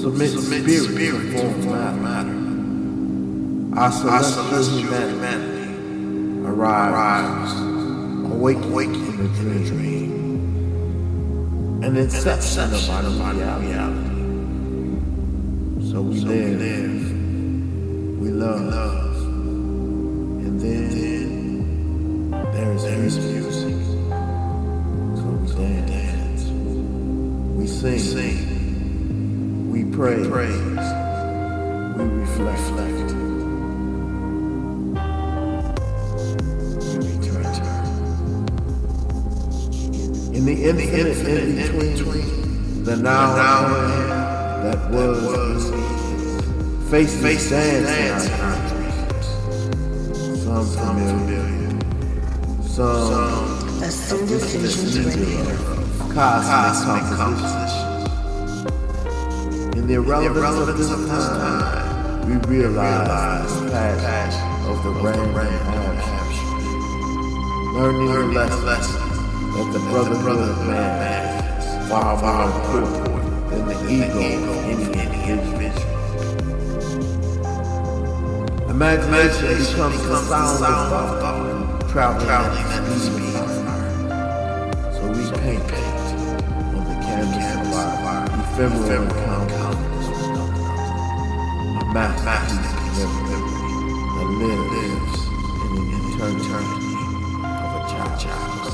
submit spirit to form matter. Our celestial humanity arrives, awakening in a dream, an inception of our reality. So we live, we love, and then there is music. So we dance, we sing, we praise, we reflect. In the infinite in between, the now that was, faces dance in our dreams. Some familiar, some a single cosmic composition. In the irrelevance of this time, we realize the passion of the random action, learning the lesson that the brotherhood of man is far more important than the ego of any individual. Imagination becomes the sound of thought, traveling at the speed of light. So we paint on the canvas of our ephemeral encounters, a masterpiece of memory that lives in an eternity of a child's.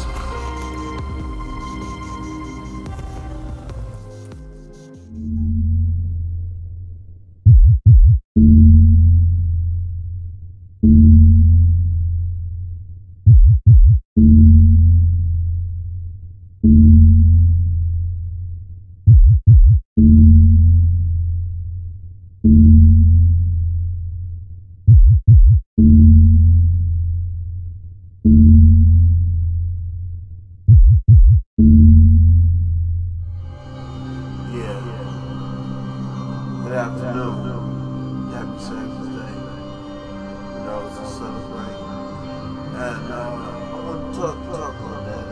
Good afternoon. Happy Saturday. It's a celebrate. And I want to talk on that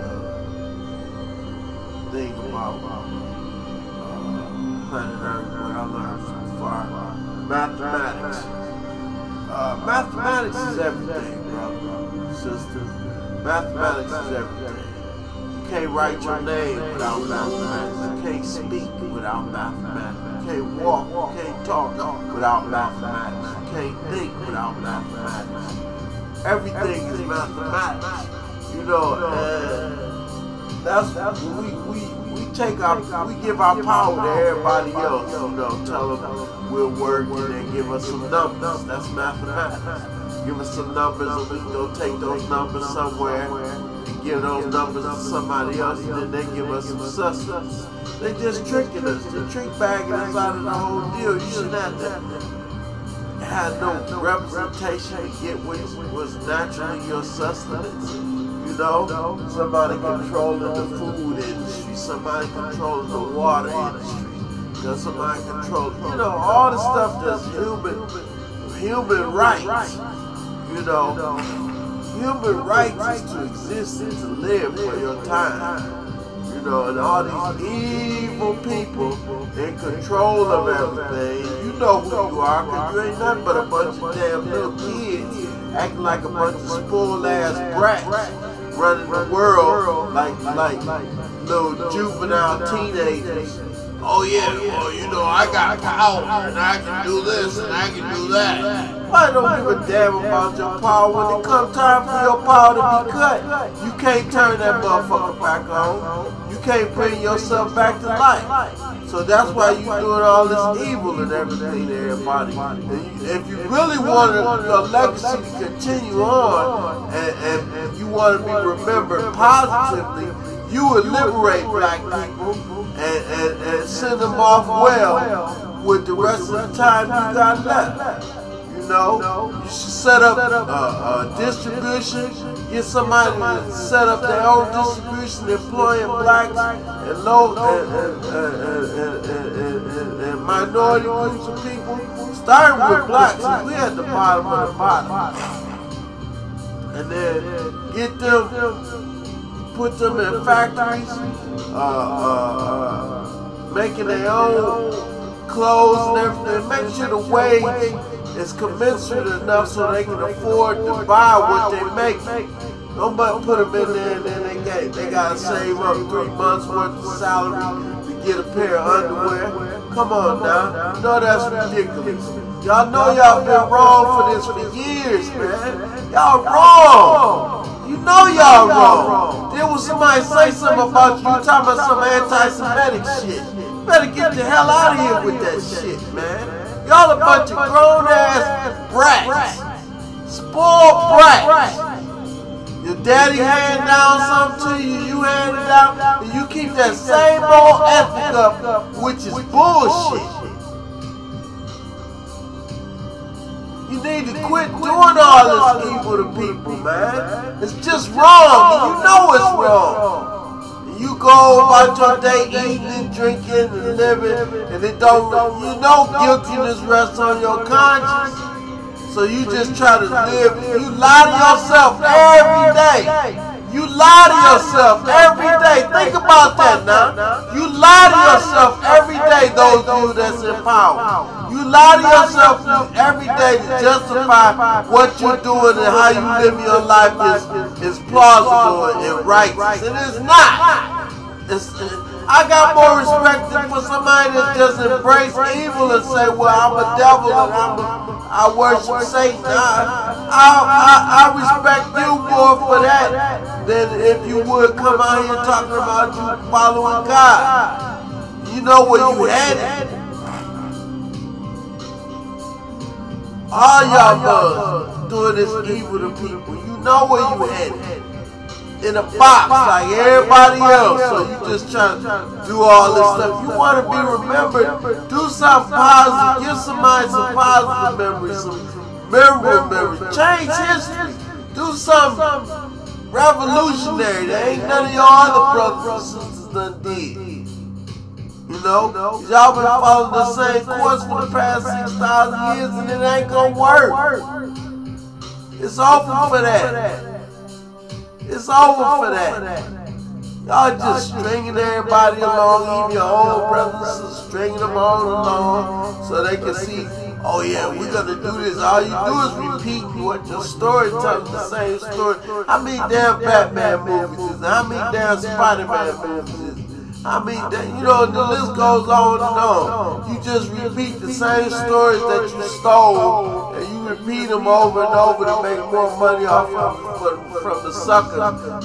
thing about planet Earth, what I learned so far. Mathematics. Mathematics is everything, brother, sister. Mathematics is everything. You can't write your name without mathematics. You can't speak without mathematics. You can't walk, you can't talk without mathematics. You can't think without mathematics. Everything is mathematics. And that's we give our power to everybody else. Tell them we'll work and then give us some numbers. That's mathematics. Give us some numbers and we can go take those numbers somewhere and give those numbers to somebody else, and then they give us some sustenance. They just tricking us. They trick bagging us out of the whole deal. You shouldn't have to have no representation to get what was naturally your sustenance. Somebody controlling the food industry, somebody controlling the water industry, somebody controlling, all the stuff that's human rights. Human rights is to exist and to live for your time. And all these evil people in control of everything. You know who you are, because you ain't nothing but a bunch of damn little kids acting like a bunch of spoiled ass brats running the world like little juvenile teenagers. Oh yeah, well, I got power and I can do this and I can do that. I don't give a damn about your power. When it comes time for your power to be cut, you can't turn that motherfucker back on. You can't bring yourself back to life. So that's why you doing all this evil and everything to everybody. And if you really want your legacy to continue on and you want to be remembered positively, you would liberate black people and send them off well with the rest of the time you got left. You should set up distribution, get somebody to set up their own distribution, employing blacks and low and minority groups of people, starting with blacks. We at the bottom of the bottom, and then get them, put them in factories, making their own clothes and everything. Make sure the wage is commensurate enough so they can afford to buy what they make. Don't put them in there and then they gotta save up 3 months worth of salary to get a pair of underwear. Come on now, you know that's ridiculous. Y'all know y'all been wrong for this for years, man. Y'all wrong. You know y'all wrong. There was somebody say something about you talking about some anti-Semitic shit. You better get the hell out of here with that shit, man. Y'all a bunch of grown-ass brats. Spoiled brats. Your daddy hand down something to you, you hand it down, and you keep that same old ethic up, which is bullshit. You need to quit doing all this evil to people, man. It's just wrong, and you know it's wrong. And you go about your day eating and drinking and living, and it don't, you know guiltiness rests on your conscience. So you just try to live, you lie to yourself every day. You lie to yourself every day. Think about that now. You lie to yourself every day, those of you that's in power. You lie to yourself every day to justify what you're doing and how you live your life is plausible and righteous. And it's not. I got more respect for somebody that just embrace evil and say, well, I'm a devil and I worship Satan. I respect you more for that than if you would come out here talking about you following God. You know where you headed. All y'all bugs doing this evil to people. You know where you headed. In a box like everybody else, so you just trying to do all this stuff. You want to be remembered, do something positive, give somebody some positive memories, some memorable memories, change history, do something revolutionary that ain't none of your other brothers and sisters done did. You know, y'all been following the same course for the past 6,000 years and it ain't gonna work. It's over for that. It's over for that. Y'all just stringing everybody along, even your own brothers and sisters, stringing them all along so they can see, oh yeah, we're gonna do this. All you do is repeat what your story tells, the same story. How many damn Batman movies is there? How many damn Spider-Man movies is there? I mean, you know, the list goes on and on. You just repeat the same stories that you stole, and you repeat them over and over to make more money off of from the suckers.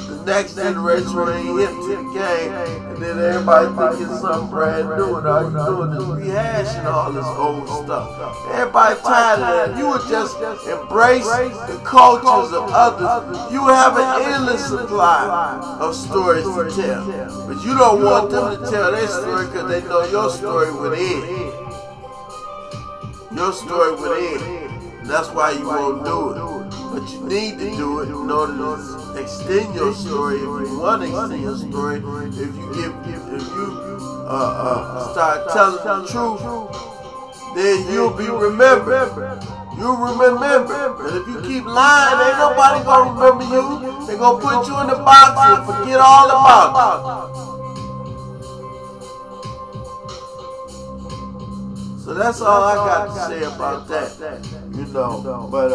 The next generation ain't hip to the game, and then everybody think it's something brand new, and all you doing is rehashing all this old stuff. Everybody tired of that. You would just embrace the cultures of others. You would have an endless supply of stories to tell, but you don't want them to tell their story because they know your story would end. Your story would end. That's why you won't do it. But you need to do it in order to extend your story. If you want to extend your story, if you start telling the truth, then you'll be remembered. You'll remember. And if you keep lying, ain't nobody gonna remember you. They're gonna put you in the box and forget all about you. So that's all I got to say about that, you know. But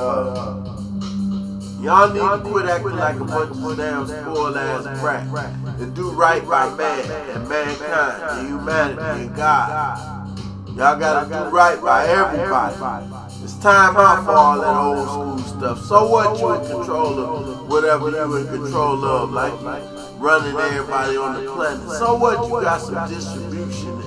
y'all need to quit acting like a bunch of damn spoiled ass brats and do right by man and mankind and humanity and God. Y'all gotta do right by everybody. It's time out for all that old school stuff. So what, you in control of whatever you in control of, like running everybody on the planet. So what, you got some distribution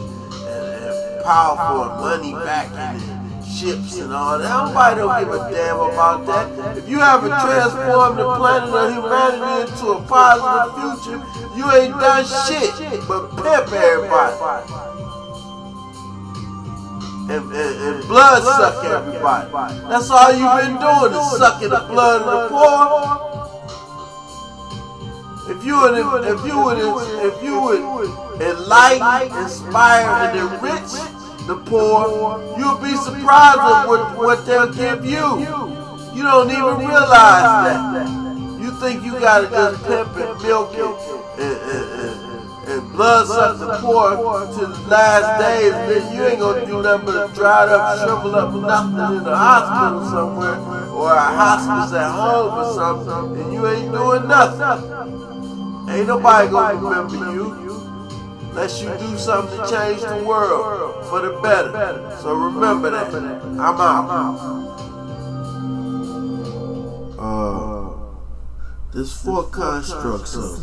and powerful and money backing and ships and all that. Nobody don't give a damn about that. If you haven't transformed the planet or humanity into a positive future, you ain't done shit but pimp everybody. And blood suck everybody. That's all you've been doing is sucking the blood of the poor. If you would enlighten, inspire, and enrich the poor, you'll be surprised at what they'll give you. You don't even realize that. You think you gotta just pimp and milk it and blood suck the poor to the last days, then you ain't gonna do nothing but dried up, shrivel up nothing in the hospital somewhere or a hospice at home or something, and you ain't doing nothing. Ain't nobody gonna remember you unless you do something to change the world for the better. So remember that. I'm out. There's 4 constructs of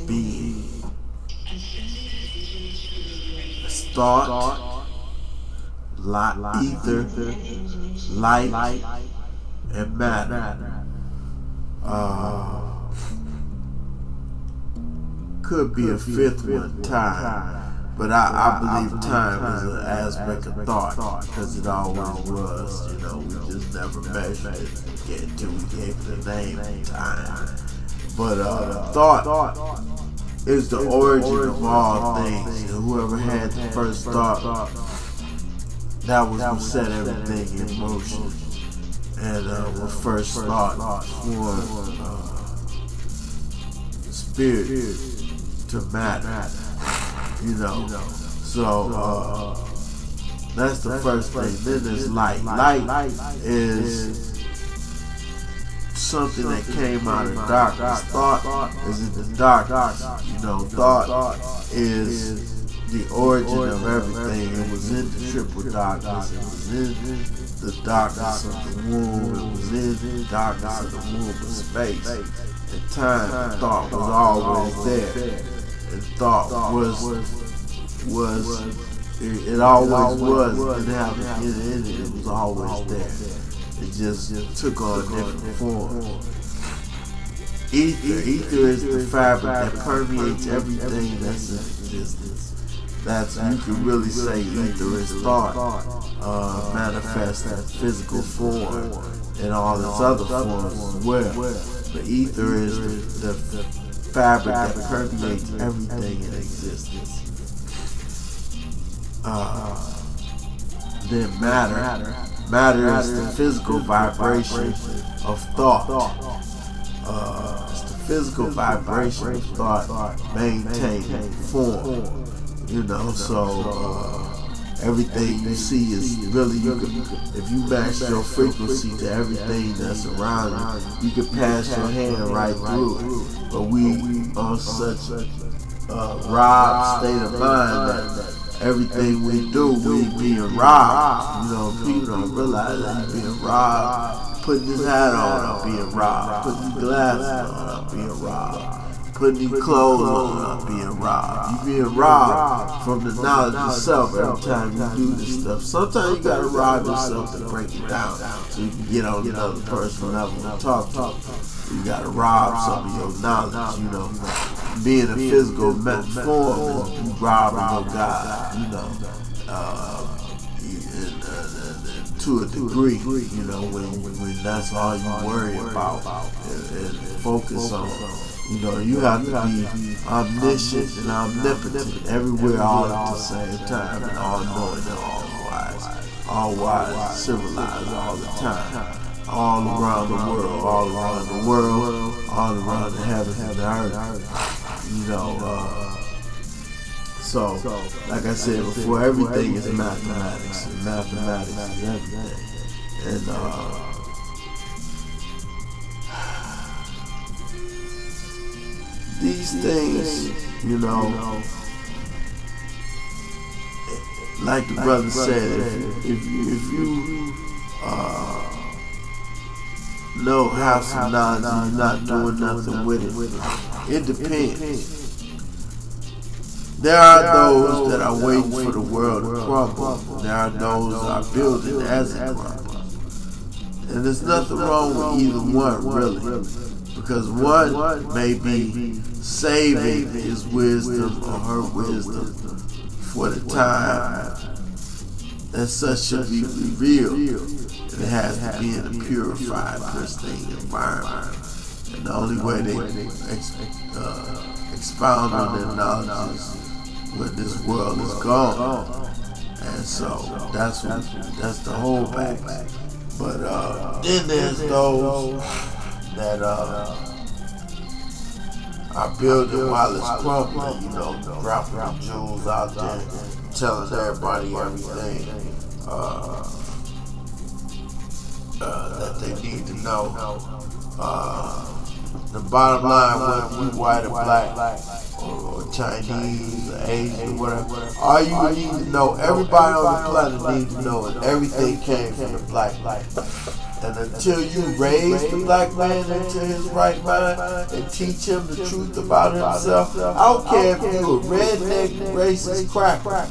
being. Thought, ether, light, and matter. Could be a 5th one, time. But I believe time is an aspect of thought, because it always was. You know, we just never measured it until we gave it a name, time. But thought is the origin of all things. And whoever had the first thought, that was what set everything in motion. And when first thought formed spirit to matter. You know, so that's the first thing. Then there's light. Light is something that came out of darkness. Thought is in the darkness. You know, thought is the origin of everything. It was in the triple darkness. It was in the darkness of the womb. It was in the darkness of the womb of space. At time, thought was always there. And thought was it always was. It didn't have to get in it. It was always there. It just took on different forms. Ether is the fabric that permeates everything that's in existence. That's, you can really say ether is thought manifest in physical form and all its other forms as well. But ether is the fabric that permeates everything in existence. Then matter is the physical vibration of thought. It's the physical vibration of thought maintaining form. You know, so everything you see is really, if you match your frequency to everything that's around you, you can pass your hand right through it. But we are such a robbed state of mind that everything we do, we being robbed. You know, people don't realize that you're being robbed. Putting this hat on, I'm being robbed. Putting these glasses on, I'm being robbed. Putting these clothes on, I'm being robbed. You being robbed from the knowledge of self every time you do this stuff. Sometimes you gotta rob yourself to break it down so you can get on another person's level and talk to them. You gotta rob some of your knowledge, you know. Being a physical form is you robbing your God, you know. To a degree, you know, when that's all you worry about and focus on. You know, you have to be omniscient and omnipotent everywhere all at the same time, and all knowing and all wise, civilized all the time, all around the world, all around the heavens and the earth. You know, so like I said before, everything is mathematics, and mathematics is everything, and these things, you know, like the brother said, if you know, have some knowledge and you're not doing nothing with it, it depends. There are those that are waiting for the world to crumble. There are those that are building as it crumbles. And there's nothing wrong with either one, really. Because one may be saving his wisdom or her wisdom for the time that such should be revealed. And it has to be in a purified, pristine environment. And the only way they expound on their knowledge is when this world is gone. And so that's the whole back. But then there's those that I build it while it's crumbling, you know, dropping the jewels out there, telling everybody everything that they need to know. The bottom line, whether you white or black, or Chinese, or Asian, or whatever, all you need to know, everybody on the planet needs to know it. Everything came from the black man. And until you raise the black man into his right mind and teach him the truth about himself, I don't care if you're a redneck, racist cracker.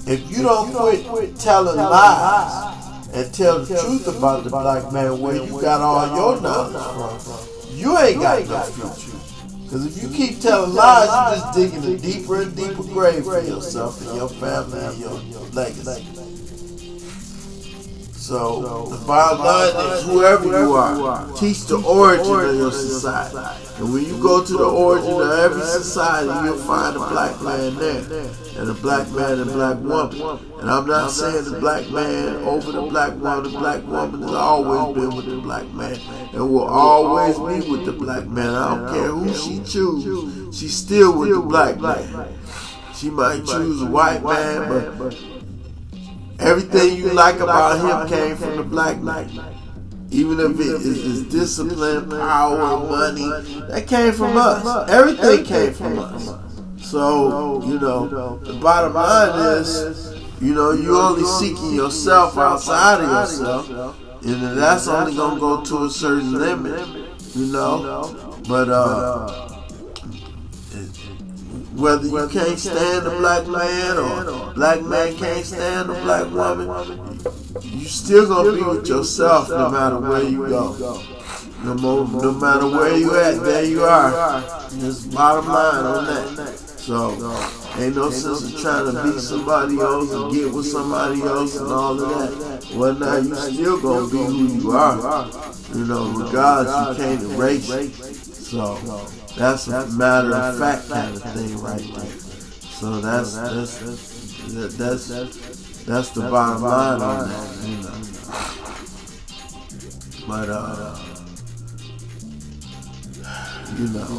If you don't quit telling lies and tell the truth about the black man, where you got all your knowledge from, you ain't got no future. Because if you keep telling lies, you're just digging a deeper and deeper grave for yourself and your family and your legacy. So, the bottom line is, whoever you are, teach the origin of your society. And when you go to the origin of every society, you'll find a black man there, and a black man and black woman. And I'm not saying the black man over the black woman. The black woman has always been with the black man and will always be with the black man. I don't care who she chooses, she's still with the black man. She might choose a white man, but everything you like about him came from the black man. Even if it is discipline, power, money, that came from us. Everything came from us. So, you know, the bottom line is, you know, you only seeking yourself outside of yourself, and that's only going to go to a certain limit, you know. But whether you can't stand the black man or black man can't stand the black woman, you still gonna be with yourself no matter where you go. No matter where you at, there you are. Just bottom line on that. So ain't no sense of trying to be somebody else and get with somebody else and all of that. Well, now you still gonna be who you are. You know, regardless, you can't erase it. So that's a matter of fact kind of thing right there. So that's the bottom line on that, you know. But you know,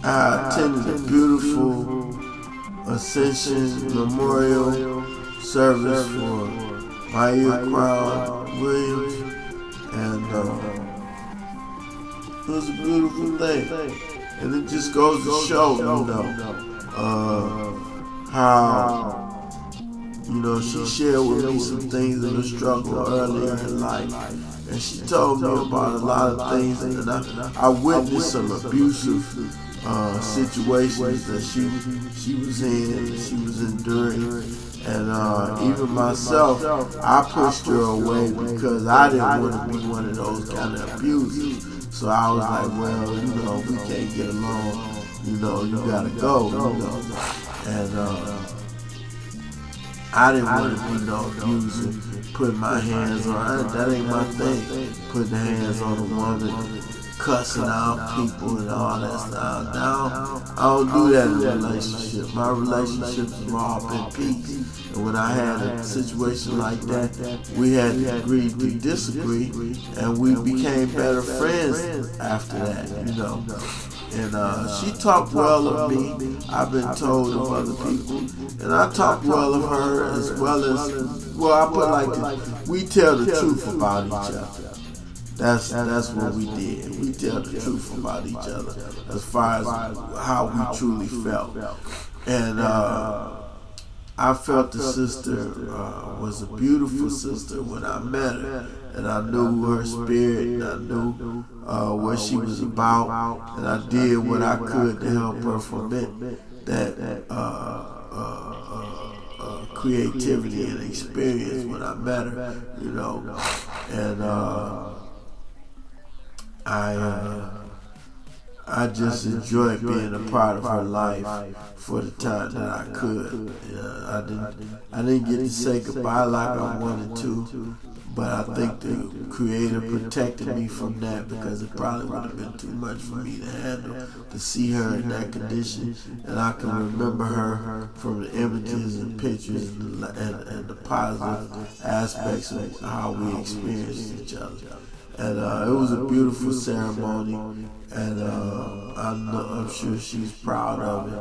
I attended a beautiful Ascension Memorial service for Maya Crown Williams. And it was a beautiful thing. And it just goes to show, you know, how, you know, she shared with me some things in the struggle earlier in life. And she told me about a lot of things. And I witnessed some abusive situations that she was in, that she was enduring. And even myself, I pushed her away because I didn't want to be one of those kind of abusers. So I was like, well, you know, we can't get along. You know, you gotta go, you know. And I didn't want to be no abuser, putting my hands on, that ain't my thing. Putting hands on a woman, cussing out people and all that stuff. Now, I don't do that in a relationship. My relationships have all been peace. And when I had a situation like that, we had to agree to disagree, and we became better friends after that, you know. And she talked well of me. I've been told of other people. And I talk well of her as well as, well, I put like this, we tell the truth about each other. That's what we did. We tell the truth about each other as far as how we truly felt. And I felt the sister was a beautiful sister when I met her. And I knew her spirit, and I knew what she was about, and I did what I could to help her foment that creativity and experience when I met her, you know. And I just enjoyed being a part of her life for the time that I could. I didn't get to say goodbye like I wanted to, but I think the Creator protected me from that, because it probably would have been too much for me to handle, to see her in that condition. And I can remember her from the images and pictures and the positive aspects of how we experienced each other. And it was a beautiful ceremony, and I'm sure she's proud of it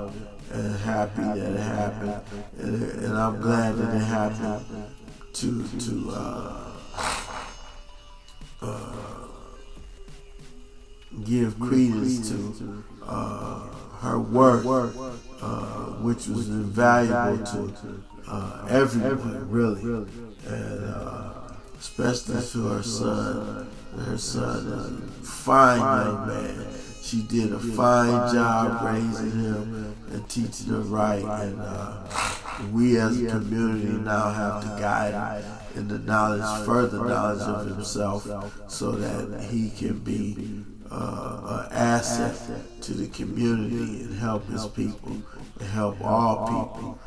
and happy that it happened, and I'm glad that it happened to give credence to her work, which was invaluable to everyone, really, and especially to her son. Her son, a fine young man. She did a fine job raising him and teaching him right, and we as a community now have to guide him in the knowledge, further knowledge of himself, so that he can be an asset to the community and help his people and help all people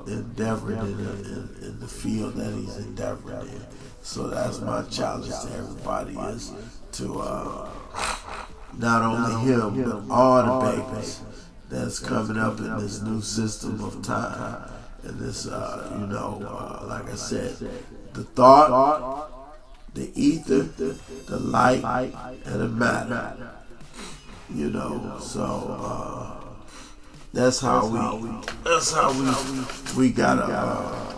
endeavoring in the field that he's endeavoring in. So that's my challenge to everybody, is to not only him, but all the babies that's coming up in this new system of time. And this, like I said, the thought, the ether, the light, and the matter. So that's how we gotta.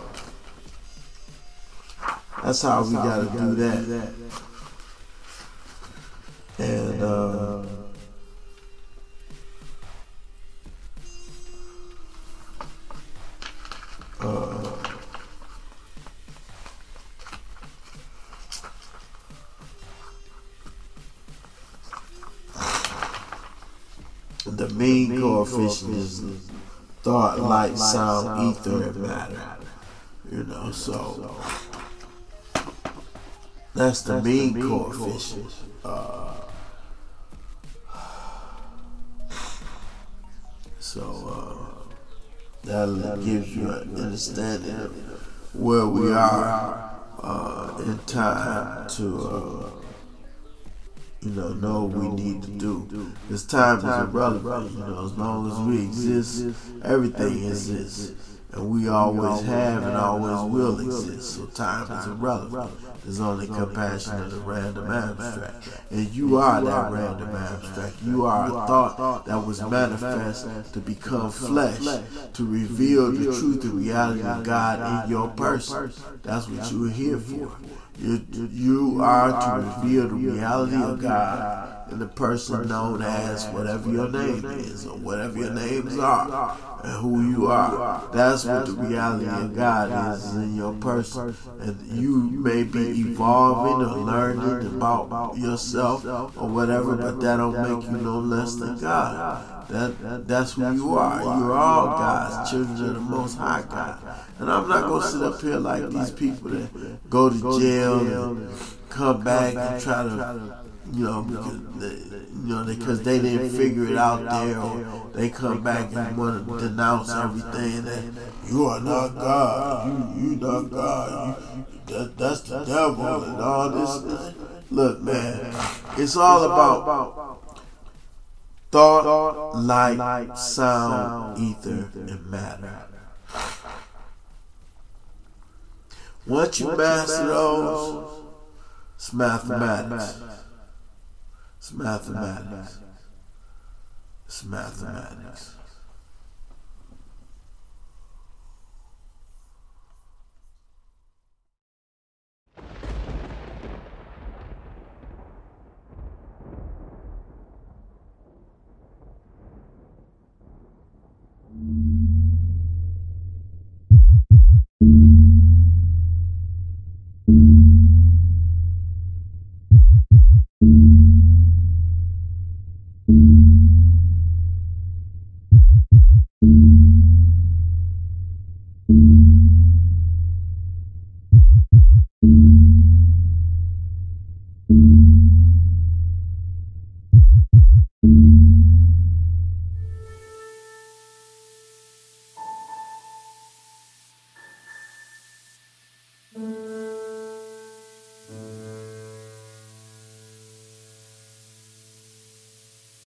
That's how we gotta do that. And the mean coefficient is thought, light, sound, ether, and matter. So that's the mean coefficient. That gives you an understanding of where we are in time to know what we need to do. This time is irrelevant. As long as we exist, everything exists. And we always have and always will exist. So time is irrelevant. There's only compassion of the random abstract. And you are that random abstract. You are a thought that was manifest to become flesh, to reveal the truth and reality of God in your person. That's what you are here for. You are to reveal the reality of God in the person known as whatever your name is, or whatever your names are, and who you are. That's what the reality of God is in your person. And you may be evolving or learning about yourself or whatever, but that don't make you no less than God. That's who you are. You're all God's children of the Most High God. And I'm not going to sit up here like these people that go to jail and come back and try to, because they didn't figure it out there, or they come back and want to denounce everything that you are not God, you not God, that's the devil and all this. Look, man, it's all about thought, light, sound, ether, and matter. Once you master those, it's mathematics. It's mathematics. It's mathematics.